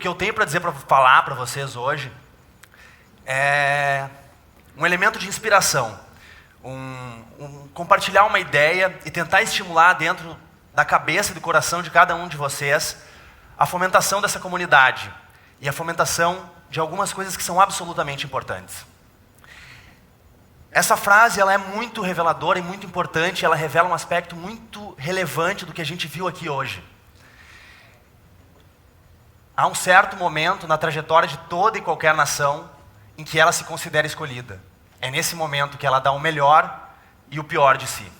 que eu tenho para dizer, para falar para vocês hoje, é um elemento de inspiração. Compartilhar uma ideia e tentar estimular dentro da cabeça e do coração de cada um de vocês a fomentação dessa comunidade e a fomentação de algumas coisas que são absolutamente importantes. Essa frase ela é muito reveladora e muito importante, ela revela um aspecto muito relevante do que a gente viu aqui hoje. Há um certo momento na trajetória de toda e qualquer nação em que ela se considera escolhida. É nesse momento que ela dá o melhor e o pior de si.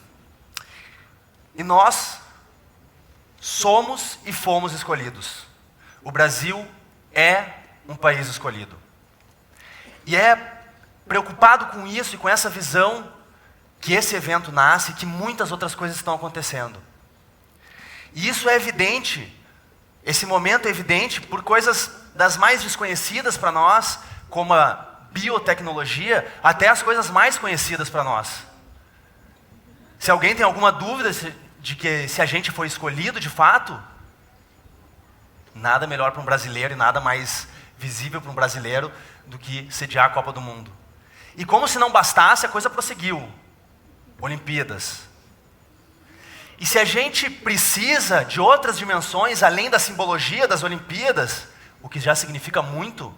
E nós somos e fomos escolhidos. O Brasil é um país escolhido. E é preocupado com isso e com essa visão que esse evento nasce e que muitas outras coisas estão acontecendo. E isso é evidente, esse momento é evidente por coisas das mais desconhecidas para nós, como a biotecnologia, até as coisas mais conhecidas para nós. Se alguém tem alguma dúvida de que se a gente foi escolhido de fato, nada melhor para um brasileiro e nada mais visível para um brasileiro do que sediar a Copa do Mundo. E como se não bastasse, a coisa prosseguiu. Olimpíadas. E se a gente precisa de outras dimensões, além da simbologia das Olimpíadas, o que já significa muito,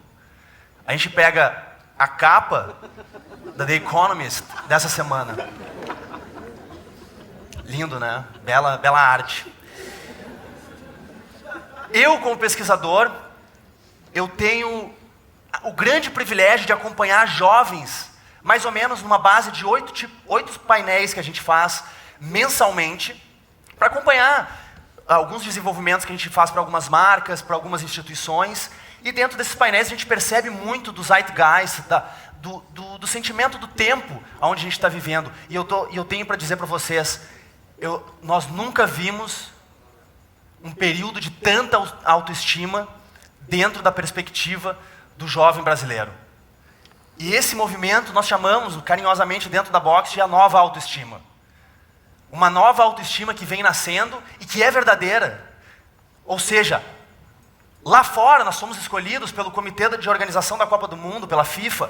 a gente pega a capa da The Economist dessa semana. Lindo, né? Bela arte. Eu, como pesquisador, eu tenho o grande privilégio de acompanhar jovens, mais ou menos numa base de 8 painéis que a gente faz mensalmente, para acompanhar alguns desenvolvimentos que a gente faz para algumas marcas, para algumas instituições, e dentro desses painéis a gente percebe muito do zeitgeist, do sentimento do tempo onde a gente está vivendo. E eu tenho para dizer para vocês, nós nunca vimos um período de tanta autoestima dentro da perspectiva do jovem brasileiro. E esse movimento nós chamamos carinhosamente dentro da Boxe de a nova autoestima. Uma nova autoestima que vem nascendo e que é verdadeira. Ou seja, lá fora nós somos escolhidos pelo Comitê de Organização da Copa do Mundo, pela FIFA,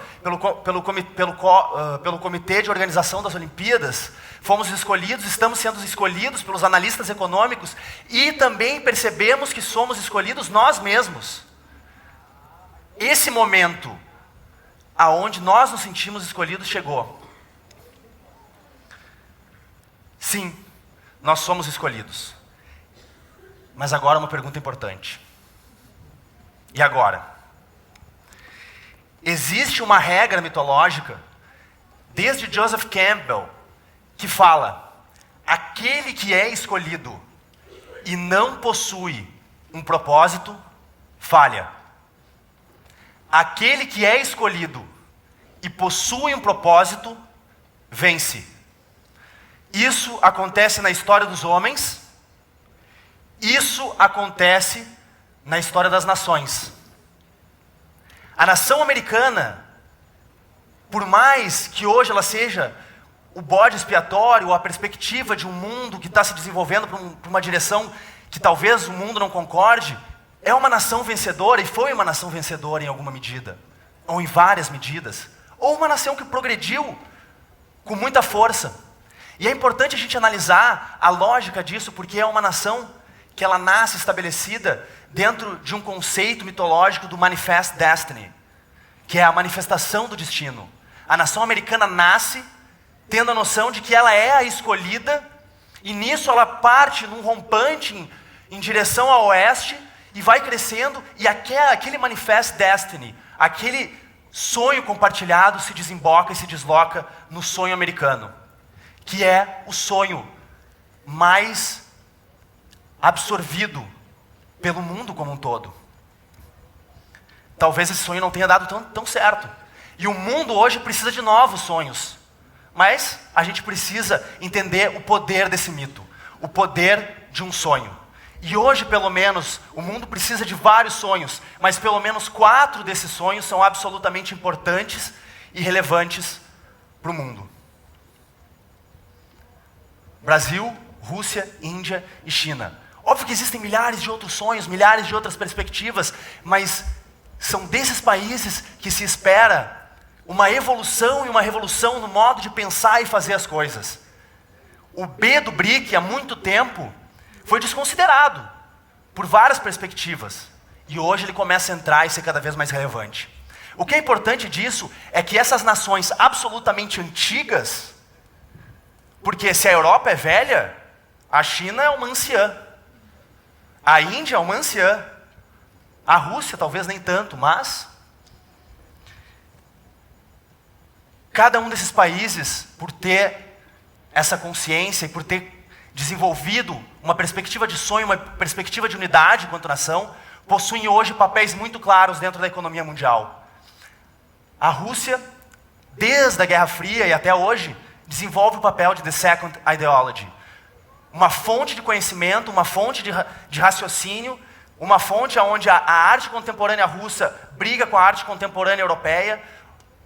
pelo Comitê de Organização das Olimpíadas. Fomos escolhidos, estamos sendo escolhidos pelos analistas econômicos e também percebemos que somos escolhidos nós mesmos. Esse momento aonde nós nos sentimos escolhidos chegou. Sim, nós somos escolhidos. Mas agora uma pergunta importante. E agora? Existe uma regra mitológica, desde Joseph Campbell, que fala: aquele que é escolhido e não possui um propósito, falha. Aquele que é escolhido e possui um propósito, vence. Isso acontece na história dos homens, isso acontece na história das nações. A nação americana, por mais que hoje ela seja o bode expiatório, ou a perspectiva de um mundo que está se desenvolvendo para uma direção que talvez o mundo não concorde, é uma nação vencedora, e foi uma nação vencedora em alguma medida, ou em várias medidas, ou uma nação que progrediu com muita força. E é importante a gente analisar a lógica disso, porque é uma nação que ela nasce estabelecida dentro de um conceito mitológico do Manifest Destiny, que é a manifestação do destino. A nação americana nasce tendo a noção de que ela é a escolhida, e nisso ela parte num rompante em direção ao oeste, e vai crescendo, e aquele Manifest Destiny, aquele sonho compartilhado se desemboca e se desloca no sonho americano, que é o sonho mais absorvido pelo mundo como um todo. Talvez esse sonho não tenha dado tão certo. E o mundo hoje precisa de novos sonhos. Mas a gente precisa entender o poder desse mito, o poder de um sonho. E hoje, pelo menos, o mundo precisa de vários sonhos, mas pelo menos 4 desses sonhos são absolutamente importantes e relevantes para o mundo. Brasil, Rússia, Índia e China. Óbvio que existem milhares de outros sonhos, milhares de outras perspectivas, mas são desses países que se espera uma evolução e uma revolução no modo de pensar e fazer as coisas. O B do BRIC, há muito tempo, foi desconsiderado por várias perspectivas. E hoje ele começa a entrar e ser cada vez mais relevante. O que é importante disso é que essas nações absolutamente antigas, porque se a Europa é velha, a China é uma anciã, a Índia é uma anciã, a Rússia talvez nem tanto, mas cada um desses países, por ter essa consciência e por ter desenvolvido uma perspectiva de sonho, uma perspectiva de unidade enquanto nação, possuem hoje papéis muito claros dentro da economia mundial. A Rússia, desde a Guerra Fria e até hoje, desenvolve o papel de The Second Ideology. Uma fonte de conhecimento, uma fonte de raciocínio, uma fonte onde a arte contemporânea russa briga com a arte contemporânea europeia,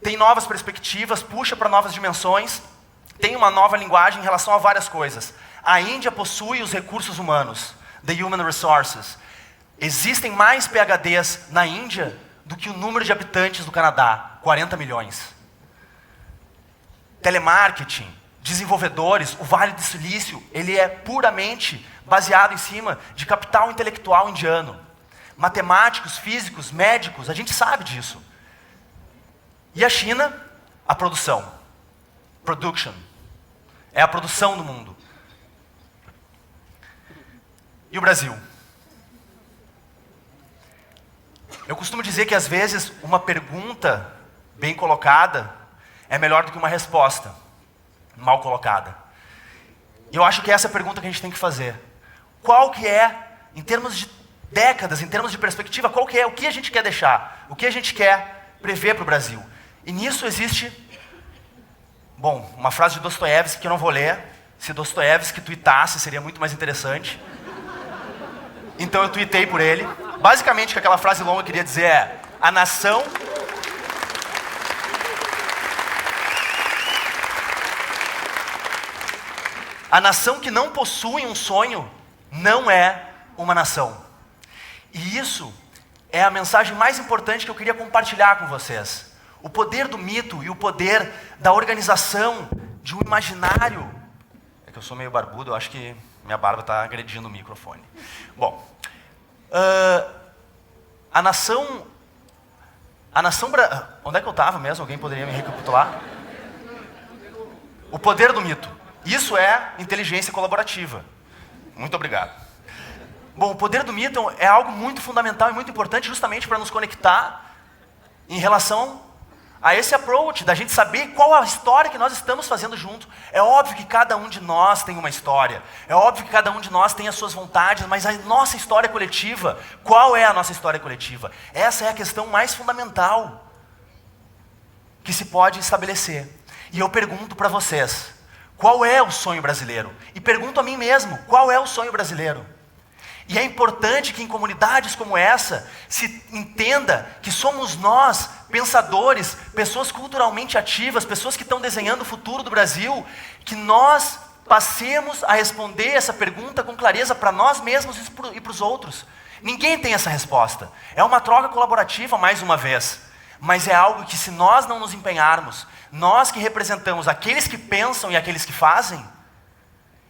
tem novas perspectivas, puxa para novas dimensões, tem uma nova linguagem em relação a várias coisas. A Índia possui os recursos humanos, the human resources. Existem mais PhDs na Índia do que o número de habitantes do Canadá, 40 milhões. Telemarketing, desenvolvedores, o Vale do Silício, ele é puramente baseado em cima de capital intelectual indiano. Matemáticos, físicos, médicos, a gente sabe disso. E a China, a produção. Production. É a produção do mundo. E o Brasil? Eu costumo dizer que às vezes uma pergunta bem colocada é melhor do que uma resposta mal colocada. E eu acho que essa é a pergunta que a gente tem que fazer. Qual que é, em termos de décadas, em termos de perspectiva, qual que é, o que a gente quer deixar? O que a gente quer prever para o Brasil? E nisso existe, bom, uma frase de Dostoiévski que eu não vou ler. Se Dostoiévski tuitasse, seria muito mais interessante. Então eu tuitei por ele. Basicamente, o que aquela frase longa queria dizer é: a nação que não possui um sonho não é uma nação. E isso é a mensagem mais importante que eu queria compartilhar com vocês. O poder do mito e o poder da organização de um imaginário. É que eu sou meio barbudo, eu acho que minha barba está agredindo o microfone. Bom, a nação... Onde é que eu estava mesmo? Alguém poderia me recapitular? O poder do mito. Isso é inteligência colaborativa. Muito obrigado. Bom, o poder do mito é algo muito fundamental e muito importante justamente para nos conectar em relação a esse approach, da gente saber qual a história que nós estamos fazendo junto. É óbvio que cada um de nós tem uma história. É óbvio que cada um de nós tem as suas vontades, mas a nossa história coletiva, qual é a nossa história coletiva? Essa é a questão mais fundamental que se pode estabelecer. E eu pergunto para vocês, qual é o sonho brasileiro? E pergunto a mim mesmo, qual é o sonho brasileiro? E é importante que em comunidades como essa se entenda que somos nós, pensadores, pessoas culturalmente ativas, pessoas que estão desenhando o futuro do Brasil, que nós passemos a responder essa pergunta com clareza para nós mesmos e para os outros. Ninguém tem essa resposta. É uma troca colaborativa mais uma vez. Mas é algo que, se nós não nos empenharmos, nós que representamos aqueles que pensam e aqueles que fazem,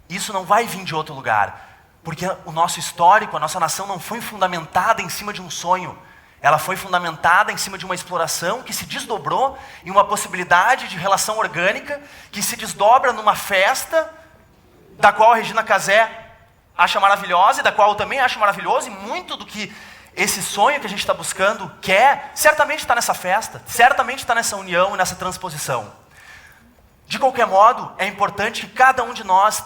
isso não vai vir de outro lugar. Porque o nosso histórico, a nossa nação não foi fundamentada em cima de um sonho. Ela foi fundamentada em cima de uma exploração que se desdobrou em uma possibilidade de relação orgânica, que se desdobra numa festa, da qual a Regina Casé acha maravilhosa e da qual eu também acho maravilhoso, e muito do que esse sonho que a gente está buscando quer, certamente está nessa festa, certamente está nessa união e nessa transposição. De qualquer modo, é importante que cada um de nós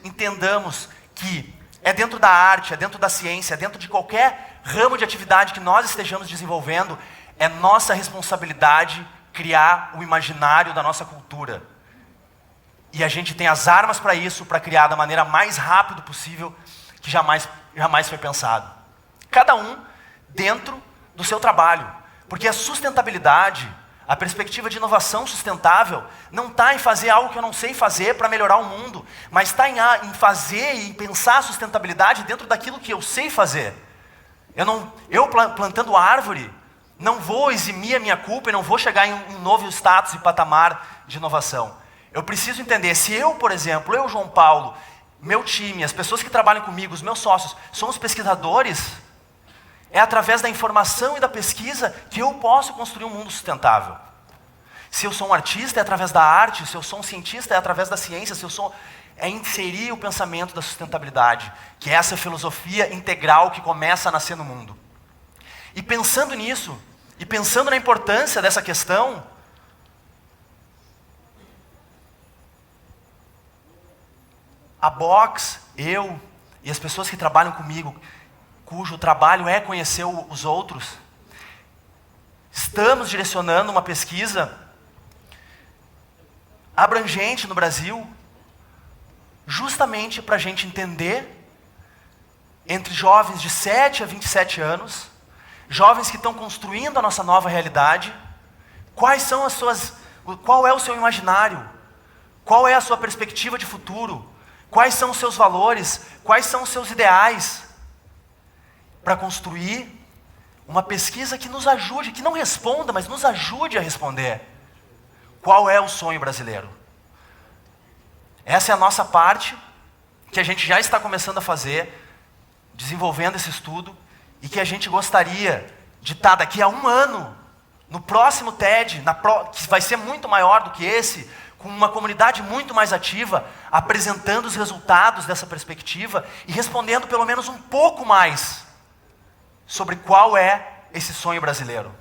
entendamos que é dentro da arte, é dentro da ciência, é dentro de qualquer ramo de atividade que nós estejamos desenvolvendo, é nossa responsabilidade criar o imaginário da nossa cultura. E a gente tem as armas para isso, para criar da maneira mais rápida possível, que jamais foi pensado. Cada um dentro do seu trabalho. Porque a sustentabilidade, A perspectiva de inovação sustentável não está em fazer algo que eu não sei fazer para melhorar o mundo, mas está em fazer e em pensar a sustentabilidade dentro daquilo que eu sei fazer. Eu plantando árvore, não vou eximir a minha culpa e não vou chegar em um novo status e patamar de inovação. Eu preciso entender, se eu, por exemplo, eu, João Paulo, meu time, as pessoas que trabalham comigo, os meus sócios, somos pesquisadores, é através da informação e da pesquisa que eu posso construir um mundo sustentável. Se eu sou um artista, é através da arte. Se eu sou um cientista, é através da ciência. É inserir o pensamento da sustentabilidade, que é essa filosofia integral que começa a nascer no mundo. E pensando nisso, e pensando na importância dessa questão, a Box, eu e as pessoas que trabalham comigo, cujo trabalho é conhecer os outros, estamos direcionando uma pesquisa abrangente no Brasil, justamente para a gente entender, entre jovens de 7 a 27 anos, jovens que estão construindo a nossa nova realidade, qual é o seu imaginário, qual é a sua perspectiva de futuro, quais são os seus valores, quais são os seus ideais, para construir uma pesquisa que nos ajude, que não responda, mas nos ajude a responder. Qual é o sonho brasileiro? Essa é a nossa parte, que a gente já está começando a fazer, desenvolvendo esse estudo, e que a gente gostaria de estar daqui a 1 ano, no próximo TED, que vai ser muito maior do que esse, com uma comunidade muito mais ativa, apresentando os resultados dessa perspectiva e respondendo pelo menos um pouco mais sobre qual é esse sonho brasileiro.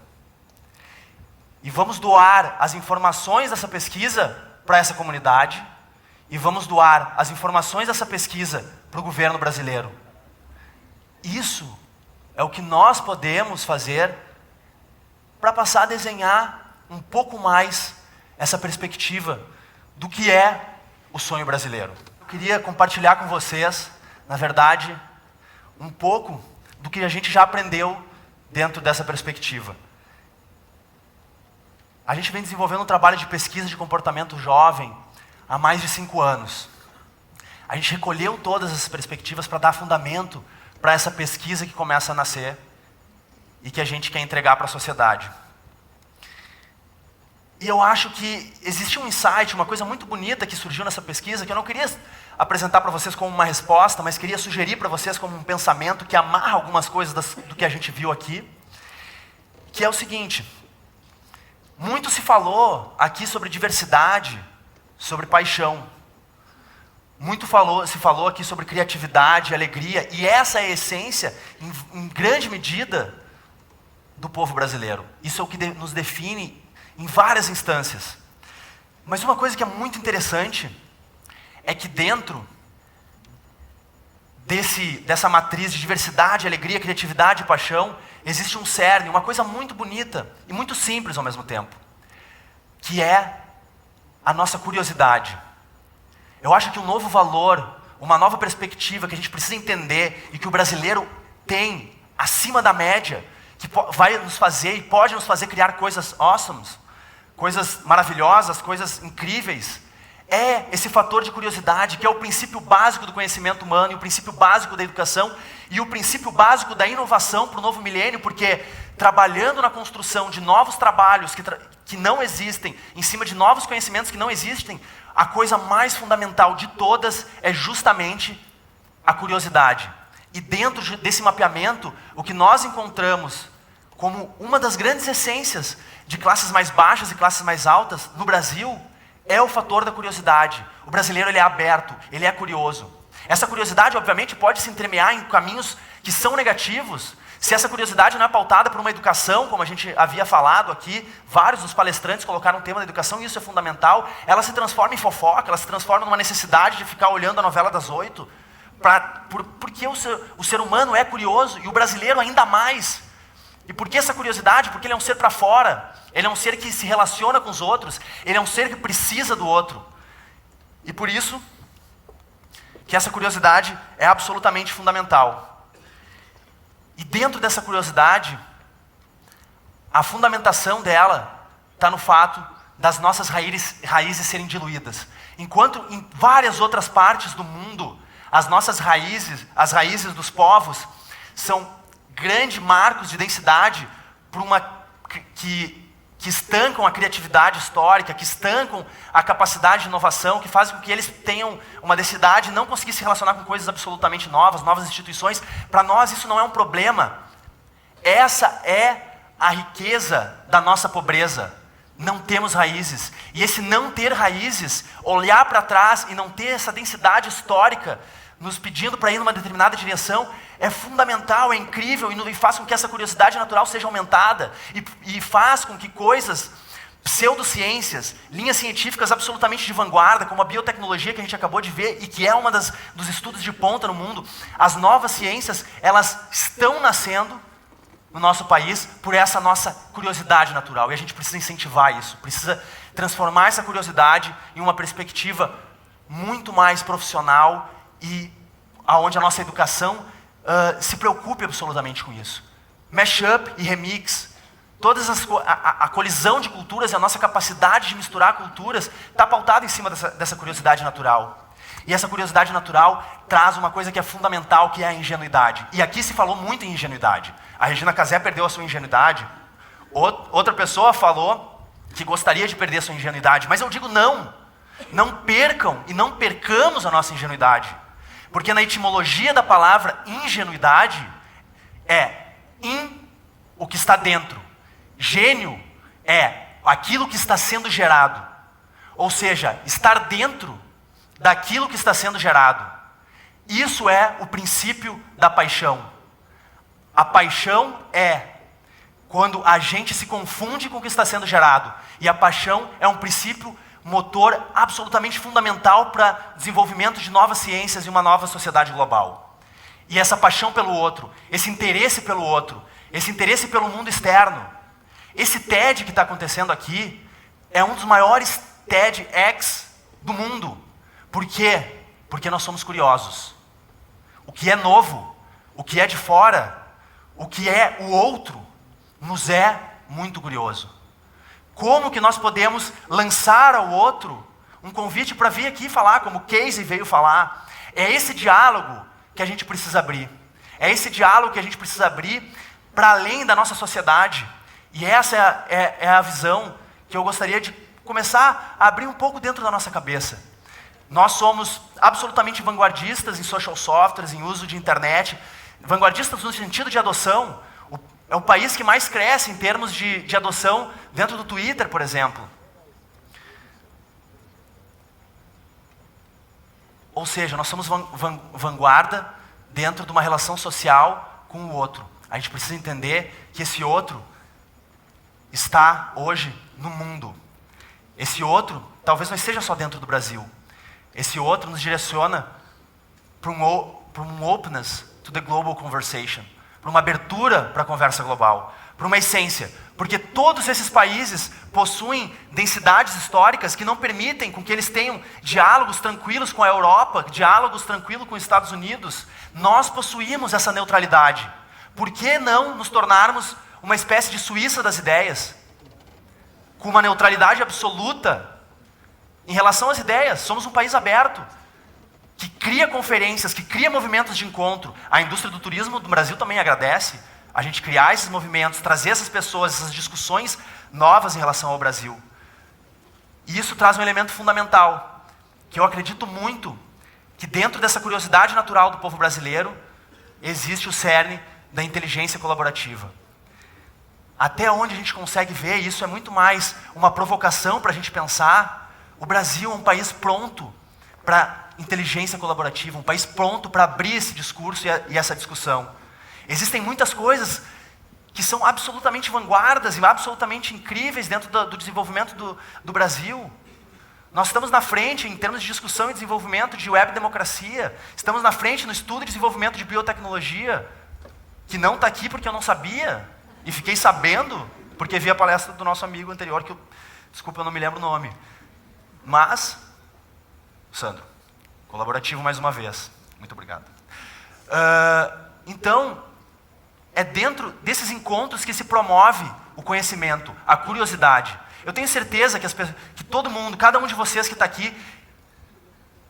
E vamos doar as informações dessa pesquisa para essa comunidade, e vamos doar as informações dessa pesquisa para o governo brasileiro. Isso é o que nós podemos fazer para passar a desenhar um pouco mais essa perspectiva do que é o sonho brasileiro. Eu queria compartilhar com vocês, na verdade, um pouco do que a gente já aprendeu dentro dessa perspectiva. A gente vem desenvolvendo um trabalho de pesquisa de comportamento jovem há mais de 5 anos. A gente recolheu todas essas perspectivas para dar fundamento para essa pesquisa que começa a nascer e que a gente quer entregar para a sociedade. E eu acho que existe um insight, uma coisa muito bonita que surgiu nessa pesquisa, que eu não queria apresentar para vocês como uma resposta, mas queria sugerir para vocês como um pensamento que amarra algumas coisas do que a gente viu aqui, que é o seguinte: muito se falou aqui sobre diversidade, sobre paixão. Muito se falou aqui sobre criatividade, alegria, e essa é a essência, em grande medida, do povo brasileiro. Isso é o que nos define em várias instâncias. Mas uma coisa que é muito interessante é que dentro dessa matriz de diversidade, alegria, criatividade e paixão, existe um cerne, uma coisa muito bonita e muito simples ao mesmo tempo, que é a nossa curiosidade. Eu acho que um novo valor, uma nova perspectiva que a gente precisa entender e que o brasileiro tem acima da média, que vai nos fazer e pode nos fazer criar coisas awesomes, coisas maravilhosas, coisas incríveis, é esse fator de curiosidade, que é o princípio básico do conhecimento humano, e o princípio básico da educação, e o princípio básico da inovação para o novo milênio, porque trabalhando na construção de novos trabalhos que não existem, em cima de novos conhecimentos que não existem, a coisa mais fundamental de todas é justamente a curiosidade. E dentro desse mapeamento, o que nós encontramos como uma das grandes essências de classes mais baixas e classes mais altas no Brasil é o fator da curiosidade. O brasileiro, ele é aberto, ele é curioso. Essa curiosidade, obviamente, pode se entremear em caminhos que são negativos, se essa curiosidade não é pautada por uma educação, como a gente havia falado aqui, vários dos palestrantes colocaram o tema da educação, e isso é fundamental. Ela se transforma em fofoca, ela se transforma numa necessidade de ficar olhando a novela das 8, porque o ser humano é curioso, e o brasileiro ainda mais. E por que essa curiosidade? Porque ele é um ser para fora, ele é um ser que se relaciona com os outros, ele é um ser que precisa do outro. E por isso que essa curiosidade é absolutamente fundamental. E dentro dessa curiosidade, a fundamentação dela está no fato das nossas raízes serem diluídas. Enquanto em várias outras partes do mundo, as nossas raízes, as raízes dos povos, são grandes marcos de densidade que estancam a criatividade histórica, que estancam a capacidade de inovação, que fazem com que eles tenham uma densidade e não conseguir se relacionar com coisas absolutamente novas, novas instituições. Para nós isso não é um problema. Essa é a riqueza da nossa pobreza. Não temos raízes. E esse não ter raízes, olhar para trás e não ter essa densidade histórica, nos pedindo para ir numa determinada direção, é fundamental, é incrível e faz com que essa curiosidade natural seja aumentada e faz com que coisas, pseudociências, linhas científicas absolutamente de vanguarda, como a biotecnologia que a gente acabou de ver e que é uma dos estudos de ponta no mundo, as novas ciências, elas estão nascendo no nosso país por essa nossa curiosidade natural. E a gente precisa incentivar isso, precisa transformar essa curiosidade em uma perspectiva muito mais profissional e aonde a nossa educação se preocupe absolutamente com isso. Mashup e remix, a colisão de culturas e a nossa capacidade de misturar culturas está pautada em cima dessa curiosidade natural. E essa curiosidade natural traz uma coisa que é fundamental, que é a ingenuidade. E aqui se falou muito em ingenuidade. A Regina Casé perdeu a sua ingenuidade. Outra pessoa falou que gostaria de perder a sua ingenuidade. Mas eu digo não. Não percam e não percamos a nossa ingenuidade. Porque na etimologia da palavra ingenuidade é o que está dentro. Gênio é aquilo que está sendo gerado. Ou seja, estar dentro daquilo que está sendo gerado. Isso é o princípio da paixão. A paixão é quando a gente se confunde com o que está sendo gerado. E a paixão é um princípio motor absolutamente fundamental para o desenvolvimento de novas ciências e uma nova sociedade global. E essa paixão pelo outro, esse interesse pelo outro, esse interesse pelo mundo externo, esse TED que está acontecendo aqui, é um dos maiores TEDx do mundo. Por quê? Porque nós somos curiosos. O que é novo, o que é de fora, o que é o outro, nos é muito curioso. Como que nós podemos lançar ao outro um convite para vir aqui falar, como Casey veio falar? É esse diálogo que a gente precisa abrir. É esse diálogo que a gente precisa abrir para além da nossa sociedade. E essa é a visão que eu gostaria de começar a abrir um pouco dentro da nossa cabeça. Nós somos absolutamente vanguardistas em social softwares, em uso de internet, vanguardistas no sentido de adoção. É o país que mais cresce em termos de adoção dentro do Twitter, por exemplo. Ou seja, nós somos vanguarda dentro de uma relação social com o outro. A gente precisa entender que esse outro está hoje no mundo. Esse outro talvez não esteja só dentro do Brasil. Esse outro nos direciona para um openness to the global conversation, para uma abertura para a conversa global, para uma essência. Porque todos esses países possuem densidades históricas que não permitem com que eles tenham diálogos tranquilos com a Europa, diálogos tranquilos com os Estados Unidos. Nós possuímos essa neutralidade. Por que não nos tornarmos uma espécie de Suíça das ideias? Com uma neutralidade absoluta em relação às ideias. Somos um país aberto, que cria conferências, que cria movimentos de encontro. A indústria do turismo do Brasil também agradece a gente criar esses movimentos, trazer essas pessoas, essas discussões novas em relação ao Brasil. E isso traz um elemento fundamental, que eu acredito muito, que dentro dessa curiosidade natural do povo brasileiro, existe o cerne da inteligência colaborativa. Até onde a gente consegue ver, isso é muito mais uma provocação para a gente pensar. O Brasil é um país pronto para inteligência colaborativa, um país pronto para abrir esse discurso e essa discussão. Existem muitas coisas que são absolutamente vanguardas e absolutamente incríveis dentro do desenvolvimento do Brasil. Nós estamos na frente em termos de discussão e desenvolvimento de web democracia. Estamos na frente no estudo e desenvolvimento de biotecnologia, que não está aqui porque eu não sabia, e fiquei sabendo porque vi a palestra do nosso amigo anterior, desculpa, eu não me lembro o nome. Mas, Sandro, colaborativo mais uma vez. Muito obrigado. Então, é dentro desses encontros que se promove o conhecimento, a curiosidade. Eu tenho certeza que todo mundo, cada um de vocês que está aqui,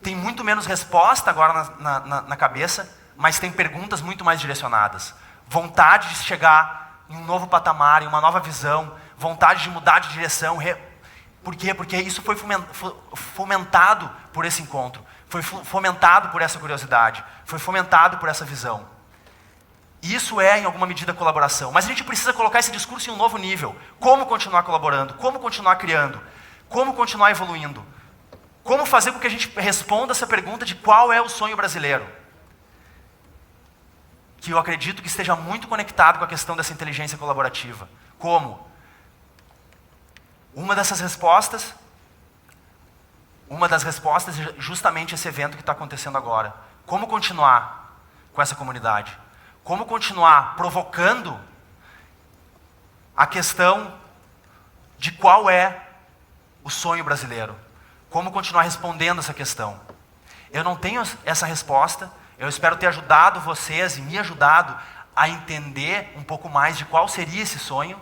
tem muito menos resposta agora na cabeça, mas tem perguntas muito mais direcionadas. Vontade de chegar em um novo patamar, em uma nova visão, vontade de mudar de direção. Por quê? Porque isso foi fomentado por esse encontro, foi fomentado por essa curiosidade, foi fomentado por essa visão. Isso é, em alguma medida, colaboração. Mas a gente precisa colocar esse discurso em um novo nível. Como continuar colaborando? Como continuar criando? Como continuar evoluindo? Como fazer com que a gente responda essa pergunta de qual é o sonho brasileiro? Que eu acredito que esteja muito conectado com a questão dessa inteligência colaborativa. Como? Uma das respostas é justamente esse evento que está acontecendo agora. Como continuar com essa comunidade? Como continuar provocando a questão de qual é o sonho brasileiro? Como continuar respondendo essa questão? Eu não tenho essa resposta, eu espero ter ajudado vocês e me ajudado a entender um pouco mais de qual seria esse sonho.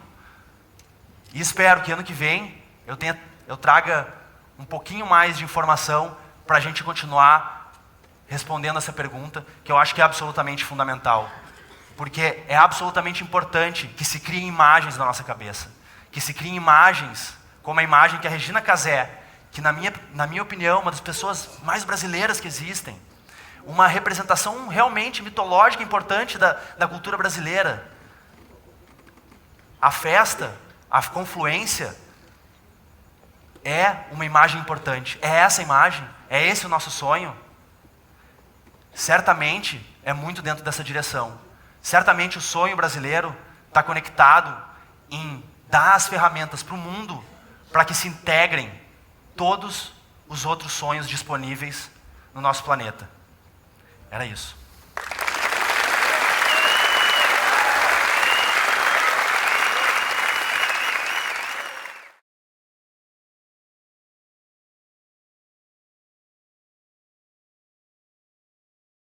E espero que ano que vem eu traga um pouquinho mais de informação para a gente continuar respondendo essa pergunta, que eu acho que é absolutamente fundamental. Porque é absolutamente importante que se criem imagens na nossa cabeça. Que se criem imagens, como a imagem que a Regina Casé, que na minha opinião, uma das pessoas mais brasileiras que existem, uma representação realmente mitológica importante da cultura brasileira. A festa, a confluência, é uma imagem importante. É essa imagem? É esse o nosso sonho? Certamente é muito dentro dessa direção. Certamente o sonho brasileiro está conectado em dar as ferramentas para o mundo para que se integrem todos os outros sonhos disponíveis no nosso planeta. Era isso.